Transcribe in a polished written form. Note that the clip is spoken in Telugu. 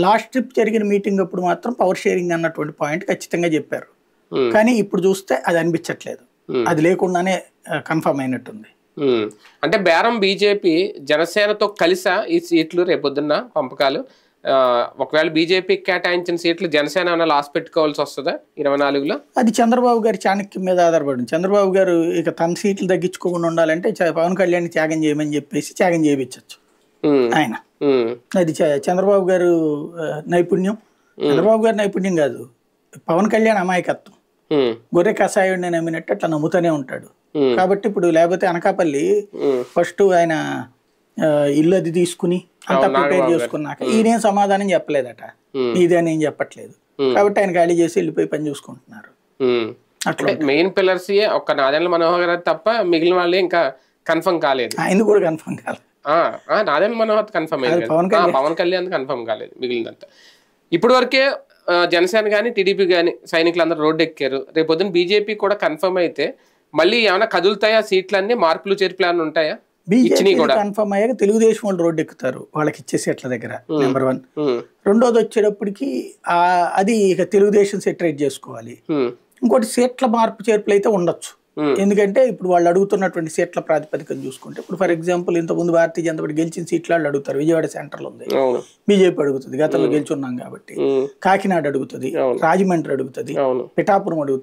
లాస్ట్ ట్రిప్ జరిగిన మీటింగ్ అప్పుడు మాత్రం పవర్ షేరింగ్ అన్నటువంటి పాయింట్ ఖచ్చితంగా చెప్పారు. కానీ ఇప్పుడు చూస్తే అది అనిపించట్లేదు. అది లేకుండానే కన్ఫర్మ్ అయినట్టుంది. అంటే బేరం బీజేపీ జనసేనతో కలిసా ఈ సీట్లు రేపొద్దున్న పంపకాలు? ఒకవేళ బీజేపీ కేటాయించిన సీట్లు జనసేన ఏమైనా లాస్ పెట్టుకోవాల్సి వస్తుందా 24లో? అది చంద్రబాబు గారి చాణక్యం మీద ఆధారపడింది. చంద్రబాబు గారు ఇక తన సీట్లు తగ్గించుకోకుండా ఉండాలంటే పవన్ కళ్యాణ్ త్యాగం చేయమని చెప్పేసి త్యాగం చేయించచ్చు ఆయన. అది చంద్రబాబు గారు నైపుణ్యం. చంద్రబాబు గారి నైపుణ్యం కాదు, పవన్ కళ్యాణ్ అమాయకత్వం. గొర్రె కషాయుడిని నమ్మినట్టు అట్లా నమ్ముతూనే ఉంటాడు. కాబట్టి ఇప్పుడు లేకపోతే అనకాపల్లి ఫస్ట్ ఆయన ఇల్లు అది తీసుకుని అంతా ప్రిపేర్ చేసుకున్నాక ఈయనేం సమాధానం చెప్పలేదట, ఇదే అని ఏం చెప్పట్లేదు. కాబట్టి ఆయన ఖాళీ చేసి వెళ్ళిపోయి పని చూసుకుంటున్నారు. అట్లా మెయిన్ పిల్లర్స్ ఒక నాదెండ్ల మనోహర్ గారు తప్ప మిగిలిన వాళ్ళు ఇంకా కన్ఫర్మ్ కాలేదు. ఆయన కూడా కన్ఫర్మ్ కాలేదు. నాదెండ్ల మనోహర్ కన్ఫర్మ్ అయింది, పవన్ కళ్యాణ్ కన్ఫర్మ్ కాలేదు, మిగిలినంతా. ఇప్పుడు వరకే జనసేన కానీ టీడీపీ కానీ సైనికులందరూ రోడ్డు ఎక్కారు. రేపొద్దున బీజేపీ కూడా కన్ఫర్మ్ అయితే మళ్ళీ ఏమైనా కదులుతాయా? సీట్లన్నీ మార్పులు చేర్పులు ఏమైనా ఉంటాయా? బీజేపీ కన్ఫర్మ్ అయ్యాక తెలుగుదేశం వాళ్ళు రోడ్డు ఎక్కుతారు వాళ్ళకి ఇచ్చే సీట్ల దగ్గర, నెంబర్ 1. రెండోది వచ్చేటప్పటికి అది ఇక తెలుగుదేశం సెటరేట్ చేసుకోవాలి. ఇంకోటి సీట్ల మార్పు చేర్పులు అయితే ఉండొచ్చు. ఎందుకంటే ఇప్పుడు వాళ్ళు అడుగుతున్నటువంటి సీట్ల ప్రాతిపదికను చూసుకుంటే, ఇప్పుడు ఫర్ ఎగ్జాంపుల్ ఇంతకుముందు భారతీయ జనతా పార్టీ గెలిచిన సీట్లు వాళ్ళు అడుగుతారు. విజయవాడ సెంటర్లో ఉంది, బీజేపీ అడుగుతుంది, గతంలో గెలుచున్నాం కాబట్టి. కాకినాడ అడుగుతుంది, రాజమండ్రి అడుగుతుంది, పిఠాపురం అడుగుతుంది.